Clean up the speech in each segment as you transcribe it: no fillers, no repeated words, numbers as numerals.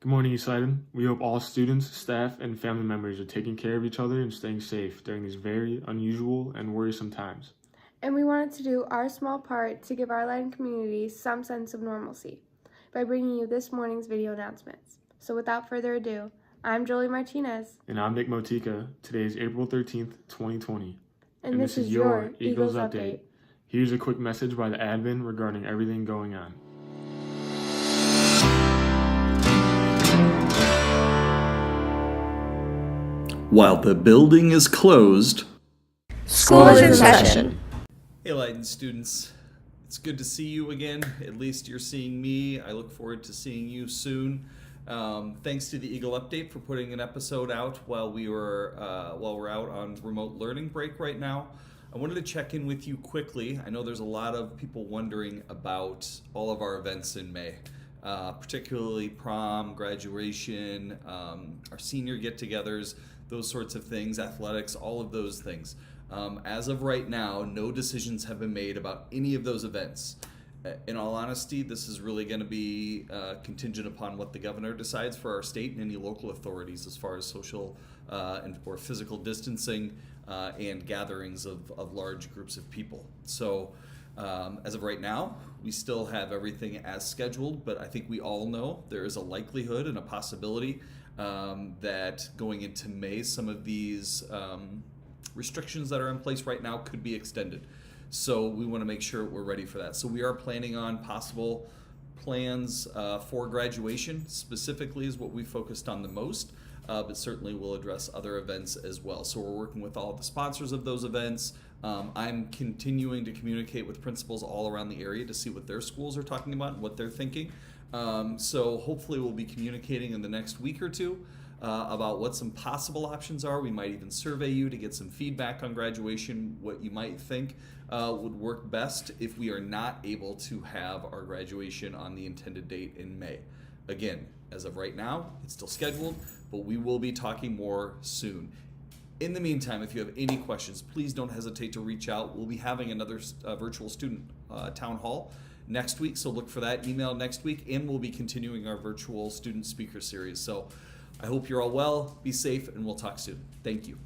Good morning, East Sidon. We hope all students, staff, and family members are taking care of each other and staying safe during these very unusual and worrisome times. And we wanted to do our small part to give our Ladin community some sense of normalcy by bringing you this morning's video announcements. So without further ado, I'm Jolie Martinez. And I'm Nick Motika. Today is April 13th, 2020. And this is your Eagles Update. Here's a quick message by the admin regarding everything going on. While the building is closed, School is in session. Hey Ladin students, it's good to see you again. At least you're seeing me. I look forward to seeing you soon. Thanks to the Eagle Update for putting an episode out while we're out on remote learning break right now. I wanted to check in with you quickly. I know there's a lot of people wondering about all of our events in May, particularly prom, graduation, our senior get-togethers, those sorts of things, athletics, all of those things. As of right now, no decisions have been made about any of those events. In all honesty, this is really going to be contingent upon what the governor decides for our state and any local authorities as far as social or physical distancing and gatherings of large groups of people. So as of right now, we still have everything as scheduled, but I think we all know there is a likelihood and a possibility that going into May, some of these restrictions that are in place right now could be extended. So we want to make sure we're ready for that. So we are planning on possible plans for graduation, specifically is what we focused on the most, but certainly we'll address other events as well. So we're working with all of the sponsors of those events. I'm continuing to communicate with principals all around the area to see what their schools are talking about and what they're thinking. So hopefully we'll be communicating in the next week or two about what some possible options are. We might even survey you to get some feedback on graduation, what you might think would work best if we are not able to have our graduation on the intended date in May. Again, as of right now, it's still scheduled, but we will be talking more soon. In the meantime, if you have any questions, please don't hesitate to reach out. We'll be having another virtual student town hall next week, so look for that email next week, and we'll be continuing our virtual student speaker series. So I hope you're all well, be safe, and we'll talk soon. Thank you.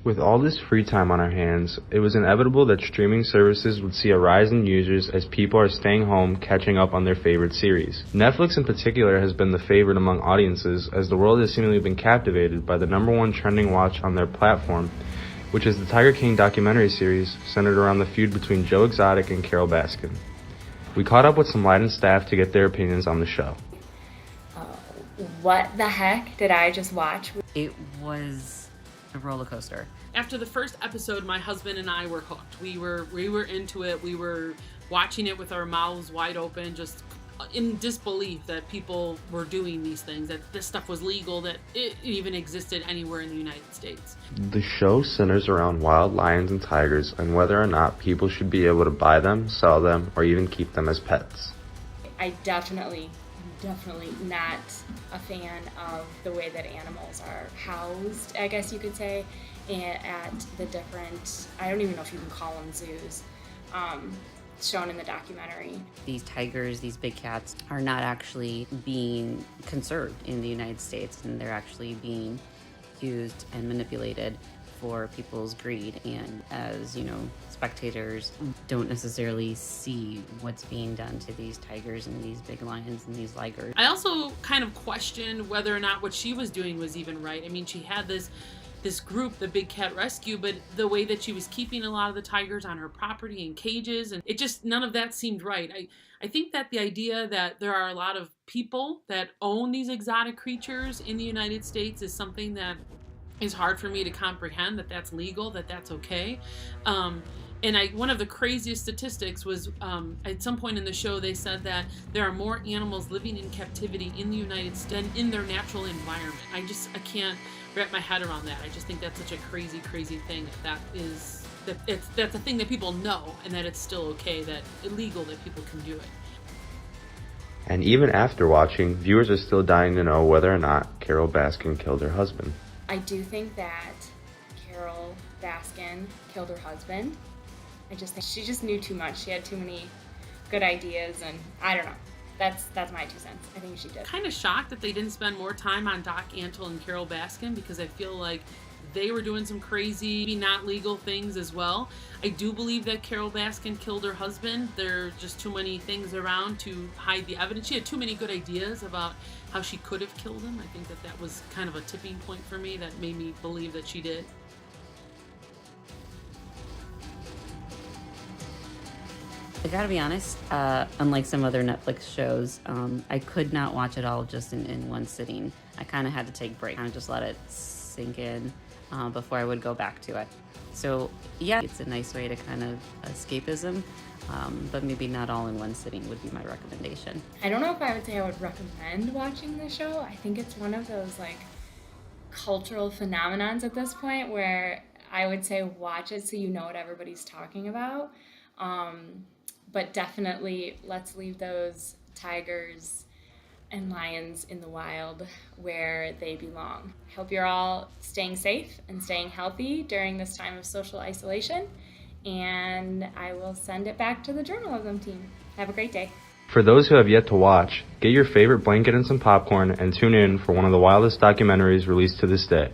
With all this free time on our hands, it was inevitable that streaming services would see a rise in users as people are staying home catching up on their favorite series. Netflix in particular has been the favorite among audiences, as the world has seemingly been captivated by the #1 trending watch on their platform, which is the Tiger King documentary series centered around the feud between Joe Exotic and Carole Baskin. We caught up with some Ladin staff to get their opinions on the show. What the heck did I just watch? It was a roller coaster. After the first episode, my husband and I were hooked. We were into it. We were watching it with our mouths wide open, just in disbelief that people were doing these things, that this stuff was legal, that it even existed anywhere in the United States. The show centers around wild lions and tigers and whether or not people should be able to buy them, sell them, or even keep them as pets. I definitely not a fan of the way that animals are housed, I guess you could say, and at the different, I don't even know if you can call them zoos, shown in the documentary. These tigers, these big cats, are not actually being conserved in the United States, and they're actually being used and manipulated for people's greed. And as you know, spectators don't necessarily see what's being done to these tigers and these big lions and these ligers. I also kind of questioned whether or not what she was doing was even right. I mean, she had this group, the Big Cat Rescue, but the way that she was keeping a lot of the tigers on her property in cages, and it just, none of that seemed right. I think that the idea that there are a lot of people that own these exotic creatures in the United States is something that is hard for me to comprehend, that that's legal, that that's okay. And one of the craziest statistics was at some point in the show they said that there are more animals living in captivity in the United States than in their natural environment. I can't wrap my head around that. I just think that's such a crazy thing. That's a thing that people know, and that it's still okay, that illegal that people can do it. And even after watching, viewers are still dying to know whether or not Carole Baskin killed her husband. I do think that Carole Baskin killed her husband. I just think she just knew too much. She had too many good ideas, and I don't know. That's my 2 cents. I think she did. Kind of shocked that they didn't spend more time on Doc Antle and Carol Baskin, because I feel like they were doing some crazy, maybe not legal things as well. I do believe that Carol Baskin killed her husband. There are just too many things around to hide the evidence. She had too many good ideas about how she could have killed him. I think that was kind of a tipping point for me that made me believe that she did. I gotta be honest, unlike some other Netflix shows, I could not watch it all just in one sitting. I kind of had to take a break, kind of just let it sink in before I would go back to it. So yeah, it's a nice way to kind of escapism, but maybe not all in one sitting would be my recommendation. I don't know if I would say I would recommend watching the show. I think it's one of those like cultural phenomenons at this point where I would say watch it so you know what everybody's talking about. But definitely let's leave those tigers and lions in the wild where they belong. Hope you're all staying safe and staying healthy during this time of social isolation, and I will send it back to the journalism team. Have a great day. For those who have yet to watch, get your favorite blanket and some popcorn and tune in for one of the wildest documentaries released to this day.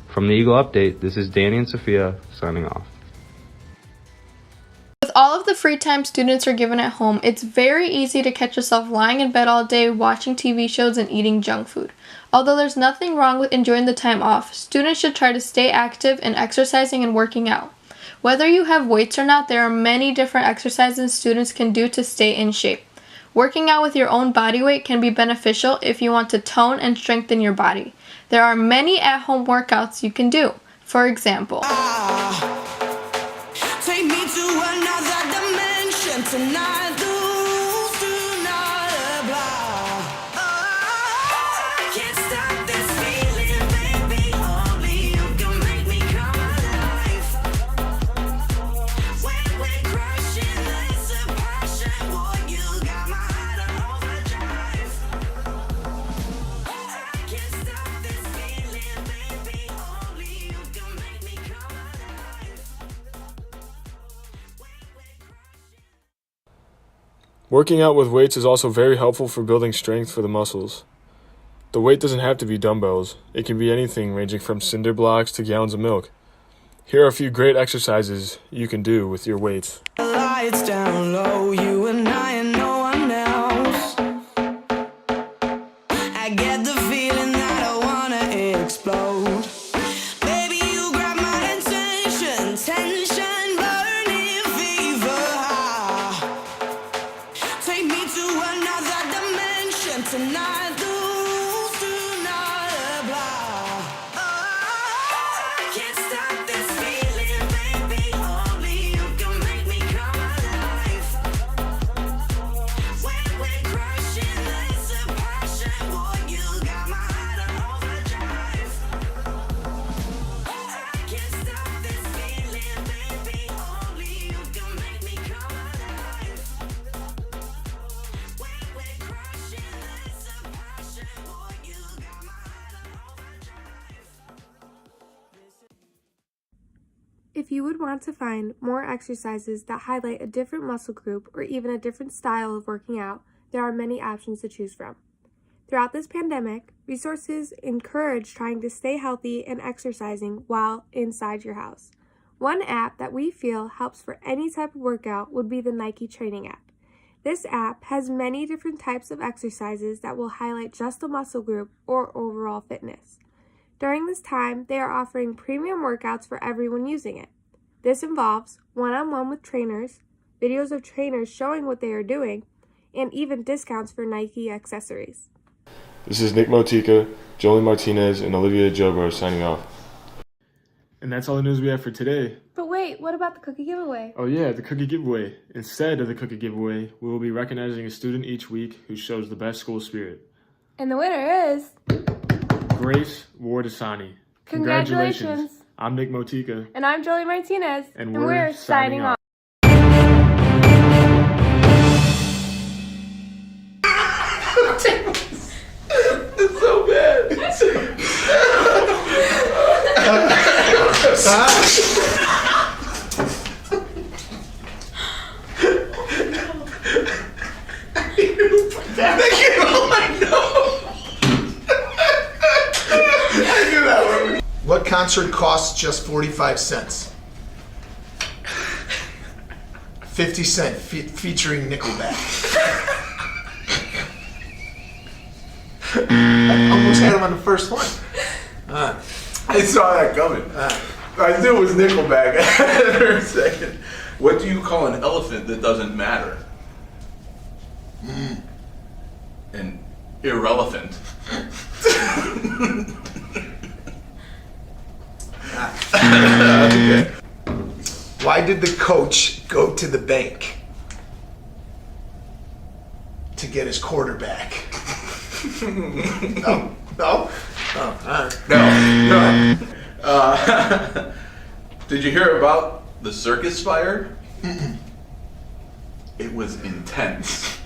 From the Eagle Update, this is Danny and Sophia signing off. With all of the free time students are given at home, it's very easy to catch yourself lying in bed all day watching TV shows and eating junk food. Although there's nothing wrong with enjoying the time off, students should try to stay active in exercising and working out. Whether you have weights or not, there are many different exercises students can do to stay in shape. Working out with your own body weight can be beneficial if you want to tone and strengthen your body. There are many at-home workouts you can do. For example, take me to another dimension tonight. Can't stop this feeling, baby. Only you can make me come alive. When we're crushing this passion, boy, you got my heart on overdrive. I can't stop this feeling, baby. Only you can make me come alive. Working out with weights is also very helpful for building strength for the muscles. The weight doesn't have to be dumbbells. It can be anything ranging from cinder blocks to gallons of milk. Here are a few great exercises you can do with your weights. Lights down low, you and I and no one else. I get the feeling that I wanna explode. Baby, you grab my attention, tension, burning fever. Take me to another dimension tonight. Can't stop this feeling, baby. Only you can make me come alive. When we're crushing this passion, boy, you got my heart on overdrive. I can't stop this feeling, baby. Only you can make me come alive. When we're crushing this passion, boy, you got my heart on overdrive. if you would want to find more exercises that highlight a different muscle group or even a different style of working out, there are many options to choose from. Throughout this pandemic, resources encourage trying to stay healthy and exercising while inside your house. One app that we feel helps for any type of workout would be the Nike Training app. This app has many different types of exercises that will highlight just a muscle group or overall fitness. During this time, they are offering premium workouts for everyone using it. This involves one-on-one with trainers, videos of trainers showing what they are doing, and even discounts for Nike accessories. This is Nick Motika, Jolie Martinez, and Olivia Jobo signing off. And that's all the news we have for today. But wait, what about the cookie giveaway? Oh yeah, the cookie giveaway. Instead of the cookie giveaway, we will be recognizing a student each week who shows the best school spirit. And the winner is... Grace Wardasani. Congratulations. I'm Nick Motika. And I'm Jolie Martinez. And we're signing off. It's so bad. You put that concert costs just 45 cents? 50 Cent featuring Nickelback. I almost had him on the first one. I saw that coming. I knew it was Nickelback after a second. What do you call an elephant that doesn't matter? An irrelevant. Okay. Why did the coach go to the bank? To get his quarterback. No? No? Oh, all right. No. Did you hear about the circus fire? It was intense.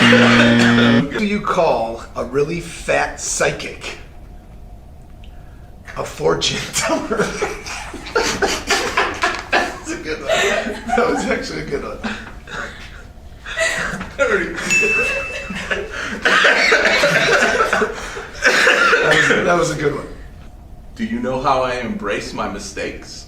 What do you call a really fat psychic? A fortune teller. That's a good one. That was actually a good one. That was a good one. Do you know how I embrace my mistakes?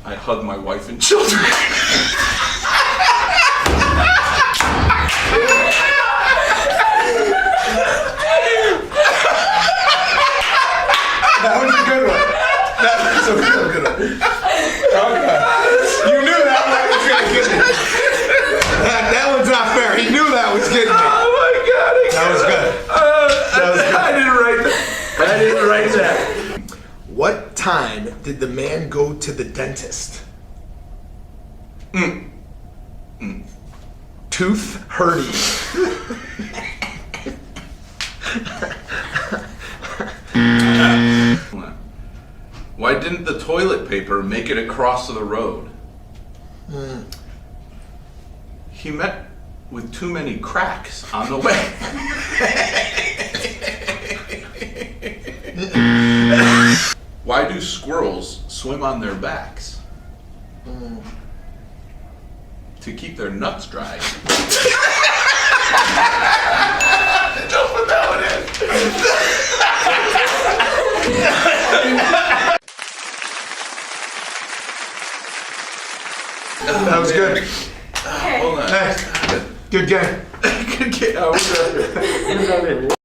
I hug my wife and children. That was a good one. That was a real good one. Okay. You knew that one was gonna get me. That one's not fair. He knew that was getting me. Oh my God! That was good. That was good. I didn't write that. I didn't write that. What time did the man go to the dentist? Tooth hurty. Why didn't the toilet paper make it across the road? He met with too many cracks on the way. Why do squirrels swim on their backs? To keep their nuts dry. Don't put that one in. That was good. Hold on. Hey, good game.